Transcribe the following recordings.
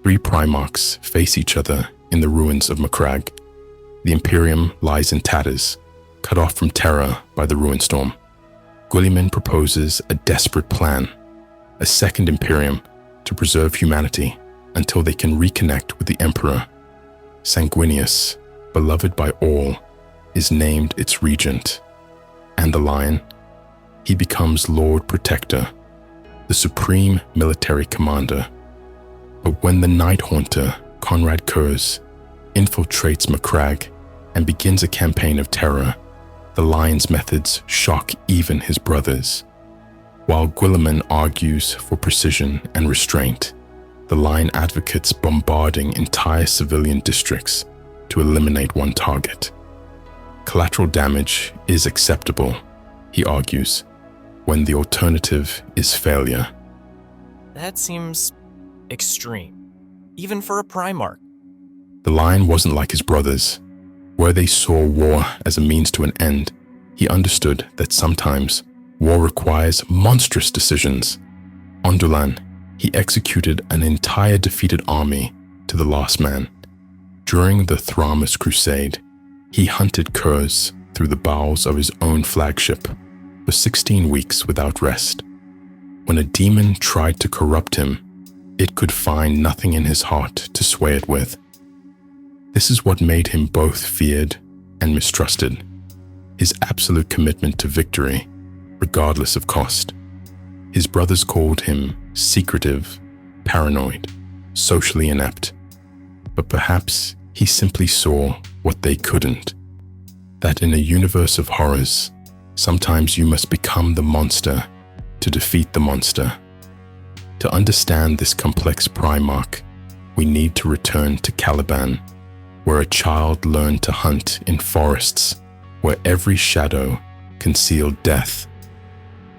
Three Primarchs face each other in the ruins of Macragge. The Imperium lies in tatters, cut off from Terra by the ruin storm. Guilliman proposes a desperate plan, a second Imperium to preserve humanity until they can reconnect with the Emperor. Sanguinius, beloved by all, is named its regent. And the Lion? He becomes Lord Protector, the supreme military commander. But when the Night Haunter, Conrad Kurz, infiltrates Macragge and begins a campaign of terror, the Lion's methods shock even his brothers. While Guilliman argues for precision and restraint, the Lion advocates bombarding entire civilian districts to eliminate one target. Collateral damage is acceptable, he argues, when the alternative is failure. That seems extreme, even for a Primarch. The Lion wasn't like his brothers. Where they saw war as a means to an end, he understood that sometimes war requires monstrous decisions. On Dulan, he executed an entire defeated army to the last man. During the Thramas Crusade, he hunted Kurz through the bowels of his own flagship for 16 weeks without rest. When a demon tried to corrupt him, it could find nothing in his heart to sway it with. This is what made him both feared and mistrusted, his absolute commitment to victory, regardless of cost. His brothers called him secretive, paranoid, socially inept. But perhaps he simply saw what they couldn't. That in a universe of horrors, sometimes you must become the monster to defeat the monster. To understand this complex Primarch, we need to return to Caliban, where a child learned to hunt in forests where every shadow concealed death.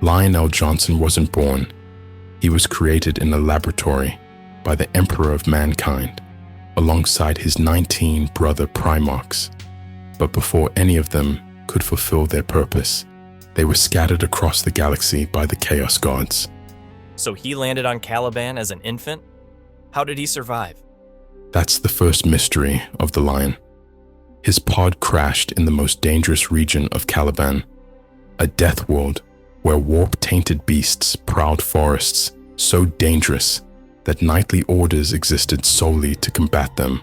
Lionel Johnson wasn't born. He was created in a laboratory by the Emperor of Mankind, alongside his 19 brother Primarchs. But before any of them could fulfill their purpose, they were scattered across the galaxy by the Chaos Gods. So he landed on Caliban as an infant? How did he survive? That's the first mystery of the Lion. His pod crashed in the most dangerous region of Caliban, a death world where warp-tainted beasts prowled forests so dangerous that knightly orders existed solely to combat them.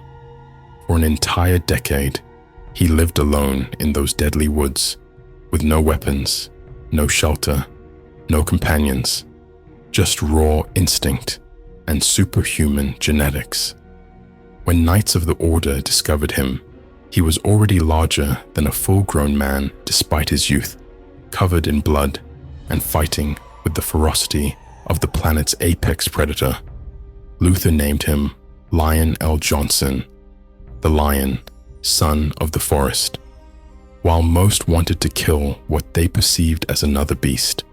For an entire decade, he lived alone in those deadly woods, with no weapons, no shelter, no companions, just raw instinct and superhuman genetics. When Knights of the Order discovered him, he was already larger than a full-grown man despite his youth, covered in blood and fighting with the ferocity of the planet's apex predator. Luther named him Lion L. Johnson, the Lion, son of the forest. While most wanted to kill what they perceived as another beast,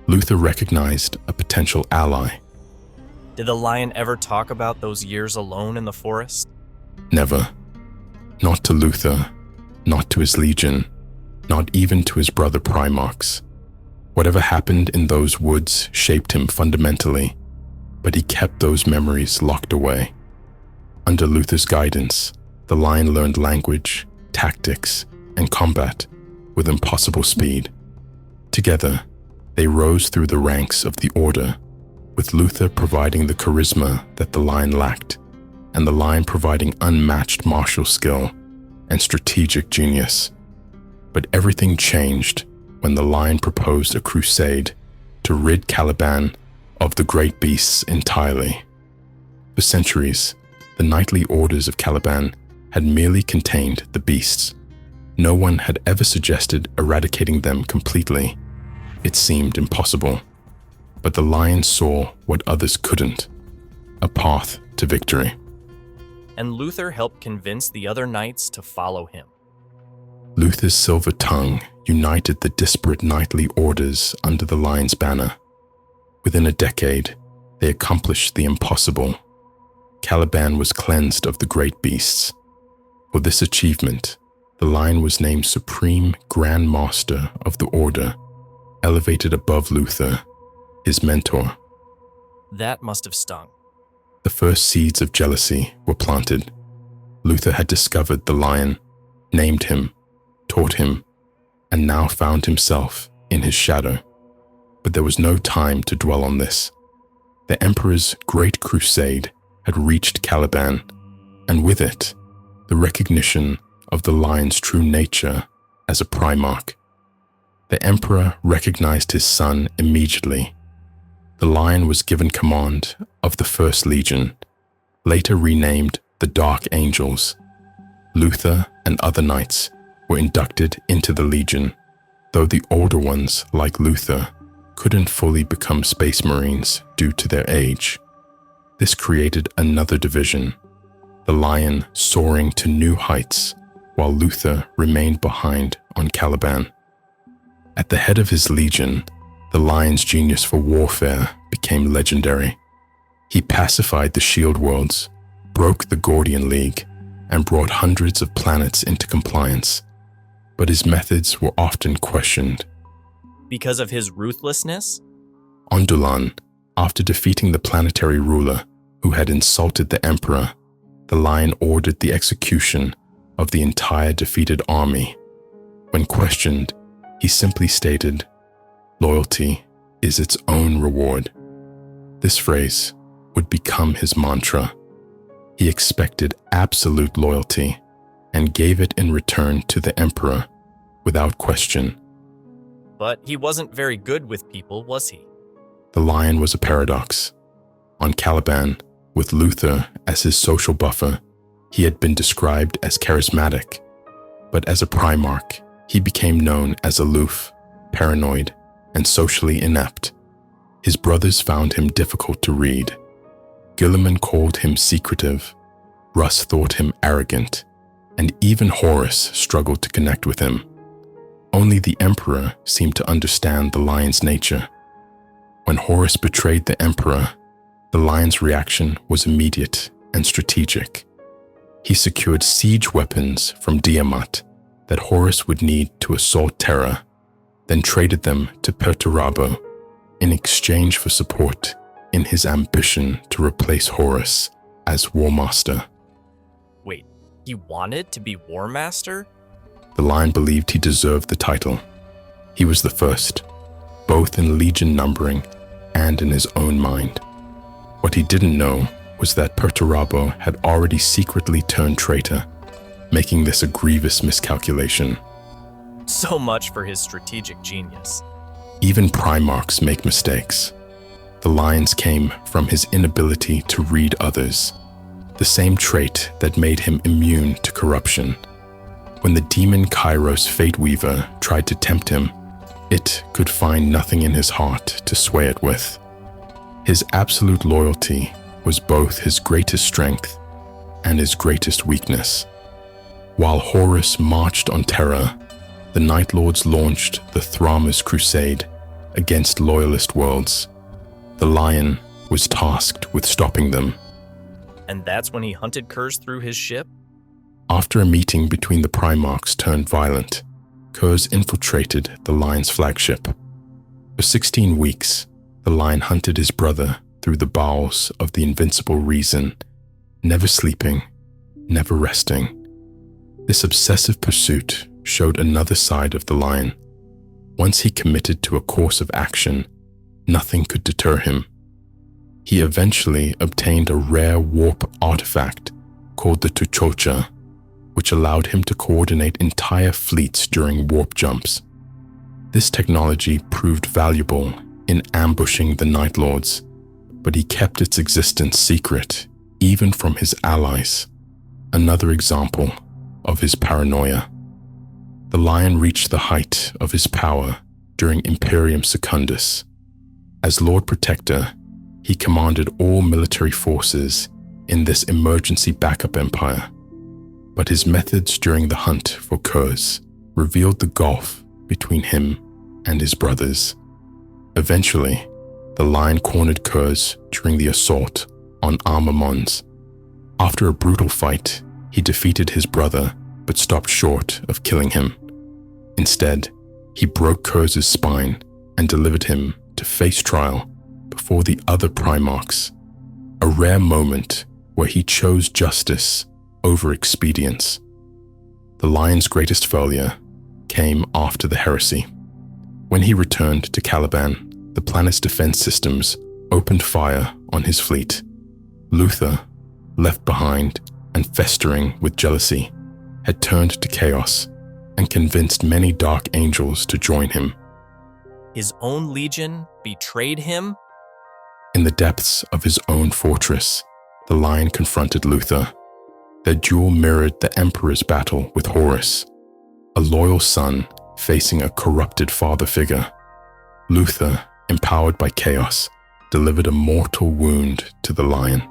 Luther recognized a potential ally. Did the Lion ever talk about those years alone in the forest? Never. Not to Luther, not to his legion, not even to his brother Primarchs. Whatever happened in those woods shaped him fundamentally, but he kept those memories locked away. Under Luther's guidance, the Lion learned language, tactics, and combat with impossible speed. Together, they rose through the ranks of the Order, with Luther providing the charisma that the Lion lacked, and the Lion providing unmatched martial skill and strategic genius. But everything changed when the Lion proposed a crusade to rid Caliban of the great beasts entirely. For centuries, the knightly orders of Caliban had merely contained the beasts. No one had ever suggested eradicating them completely. It seemed impossible. But the Lion saw what others couldn't, a path to victory. And Luther helped convince the other knights to follow him. Luther's silver tongue united the disparate knightly orders under the Lion's banner. Within a decade, they accomplished the impossible. Caliban was cleansed of the great beasts. For this achievement, the Lion was named Supreme Grand Master of the Order, elevated above Luther, his mentor. That must have stung. The first seeds of jealousy were planted. Luther had discovered the lion, named him, taught him, and now found himself in his shadow. But there was no time to dwell on this. The Emperor's great crusade had reached Caliban, and with it, the recognition of the lion's true nature as a Primarch. The Emperor recognized his son immediately. The lion was given command of the First Legion, later renamed the Dark Angels. Luther and other knights were inducted into the Legion, though the older ones, like Luther, couldn't fully become Space Marines due to their age. This created another division, the Lion soaring to new heights, while Luther remained behind on Caliban. At the head of his legion, the Lion's genius for warfare became legendary. He pacified the Shield Worlds, broke the Gordian League, and brought hundreds of planets into compliance. But his methods were often questioned. Because of his ruthlessness? On Dulan, after defeating the planetary ruler who had insulted the Emperor, the Lion ordered the execution of the entire defeated army. When questioned, he simply stated, "Loyalty is its own reward." This phrase would become his mantra. He expected absolute loyalty and gave it in return to the Emperor without question. But he wasn't very good with people, was he? The Lion was a paradox. On Caliban, with Luther as his social buffer, he had been described as charismatic, but as a Primarch, he became known as aloof, paranoid, and socially inept. His brothers found him difficult to read. Guilliman called him secretive, Russ thought him arrogant, and even Horus struggled to connect with him. Only the Emperor seemed to understand the Lion's nature. When Horus betrayed the Emperor, the Lion's reaction was immediate and strategic. He secured siege weapons from Tiamat that Horus would need to assault Terra, then traded them to Perturabo in exchange for support in his ambition to replace Horus as War Master. Wait, he wanted to be War Master? The Lion believed he deserved the title. He was the first, both in legion numbering and in his own mind. What he didn't know was that Perturabo had already secretly turned traitor, making this a grievous miscalculation. So much for his strategic genius. Even Primarchs make mistakes. The Lion's came from his inability to read others, the same trait that made him immune to corruption. When the demon Kairos Fate Weaver tried to tempt him, it could find nothing in his heart to sway it with. His absolute loyalty was both his greatest strength and his greatest weakness. While Horus marched on Terra, the Night Lords launched the Thramas Crusade against loyalist worlds. The Lion was tasked with stopping them. And that's when he hunted Kurz through his ship? After a meeting between the Primarchs turned violent, Kurz infiltrated the Lion's flagship. For 16 weeks, the Lion hunted his brother through the bowels of the invincible reason, never sleeping, never resting. This obsessive pursuit showed another side of the Lion. Once he committed to a course of action, nothing could deter him. He eventually obtained a rare warp artifact called the Tuchocha, which allowed him to coordinate entire fleets during warp jumps. This technology proved valuable in ambushing the Night Lords, but he kept its existence secret, even from his allies. Another example of his paranoia. The Lion reached the height of his power during Imperium Secundus. As Lord Protector, he commanded all military forces in this emergency backup empire. But his methods during the hunt for Kurz revealed the gulf between him and his brothers. Eventually, the Lion cornered Kurz during the assault on Armor Mons. After a brutal fight, he defeated his brother but stopped short of killing him. Instead, he broke Kurz's spine and delivered him to face trial before the other Primarchs. a rare moment where he chose justice over expedience. The lion's greatest failure came after the heresy. When he returned to Caliban, the planet's defense systems opened fire on his fleet. Luther, left behind and festering with jealousy, had turned to chaos and convinced many dark angels to join him. His own legion betrayed him? In the depths of his own fortress, the lion confronted Luther. Their duel mirrored the emperor's battle with Horus, a loyal son facing a corrupted father figure. Luther, empowered by chaos, delivered a mortal wound to the lion.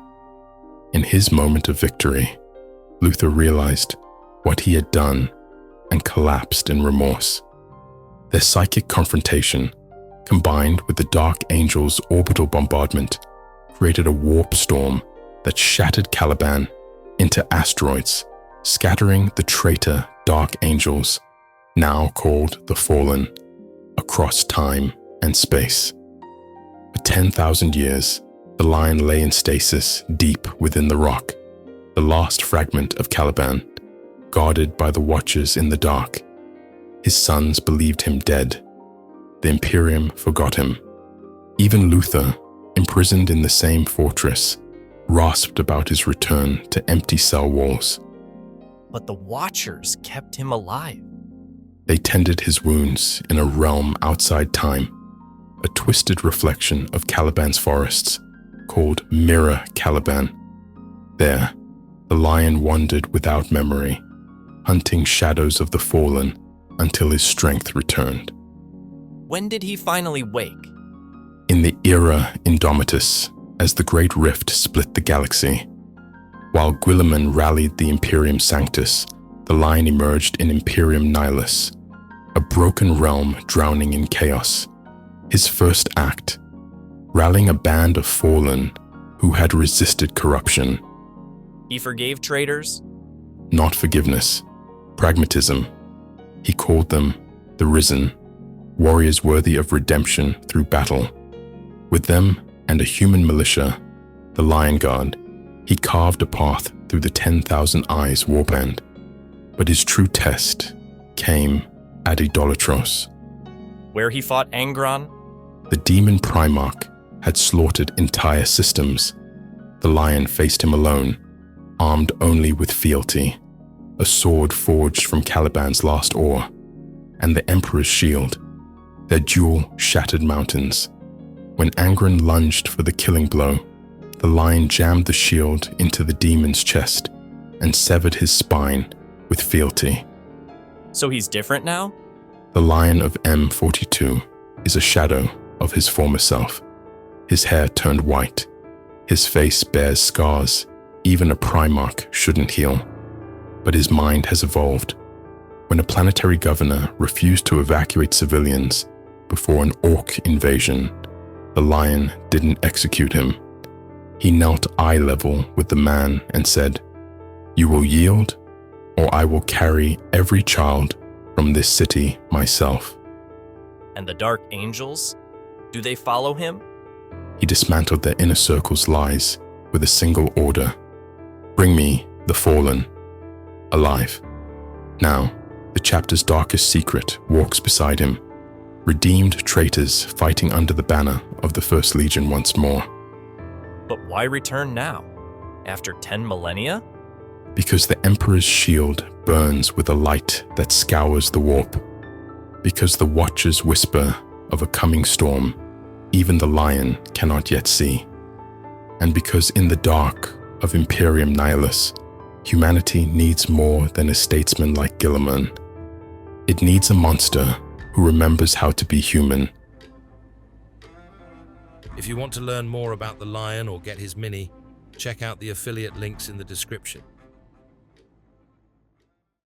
In his moment of victory, Luther realized what he had done and collapsed in remorse. Their psychic confrontation, combined with the Dark Angel's orbital bombardment, created a warp storm that shattered Caliban into asteroids, scattering the traitor Dark Angels, now called the Fallen, across time and space. For 10,000 years, the lion lay in stasis deep within the rock, the last fragment of Caliban, guarded by the Watchers in the dark. His sons believed him dead. The Imperium forgot him. Even Luther, imprisoned in the same fortress, rasped about his return to empty cell walls. But the Watchers kept him alive. They tended his wounds in a realm outside time, a twisted reflection of Caliban's forests, called Mirror Caliban. There, the lion wandered without memory, hunting shadows of the fallen until his strength returned. When did he finally wake? In the Era Indomitus, as the Great Rift split the galaxy. While Guilliman rallied the Imperium Sanctus, the lion emerged in Imperium Nihilus, a broken realm drowning in chaos. His first act, rallying a band of fallen who had resisted corruption. He forgave traitors? Not forgiveness, pragmatism. He called them the Risen, warriors worthy of redemption through battle. With them and a human militia, the Lion Guard, he carved a path through the 10,000 Eyes warband. But his true test came at Idolatros. Where he fought Angron? The demon Primarch had slaughtered entire systems. The lion faced him alone, armed only with fealty, a sword forged from Caliban's last ore, and the Emperor's shield. Their duel shattered mountains. When Angron lunged for the killing blow, the lion jammed the shield into the demon's chest and severed his spine with fealty. So he's different now? The lion of M42 is a shadow of his former self. His hair turned white. His face bears scars even a Primarch shouldn't heal. But his mind has evolved. When a planetary governor refused to evacuate civilians before an orc invasion, the lion didn't execute him. He knelt eye level with the man and said, "You will yield, or I will carry every child from this city myself." And the Dark Angels? Do they follow him? He dismantled their inner circle's lies with a single order: bring me the fallen, alive. Now, the chapter's darkest secret walks beside him, redeemed traitors fighting under the banner of the First Legion once more. But why return now? After 10 millennia? Because the Emperor's shield burns with a light that scours the warp. Because the Watchers whisper of a coming storm even the lion cannot yet see. And because in the dark of Imperium Nihilus, humanity needs more than a statesman like Guilliman. It needs a monster who remembers how to be human. If you want to learn more about the lion or get his mini, check out the affiliate links in the description.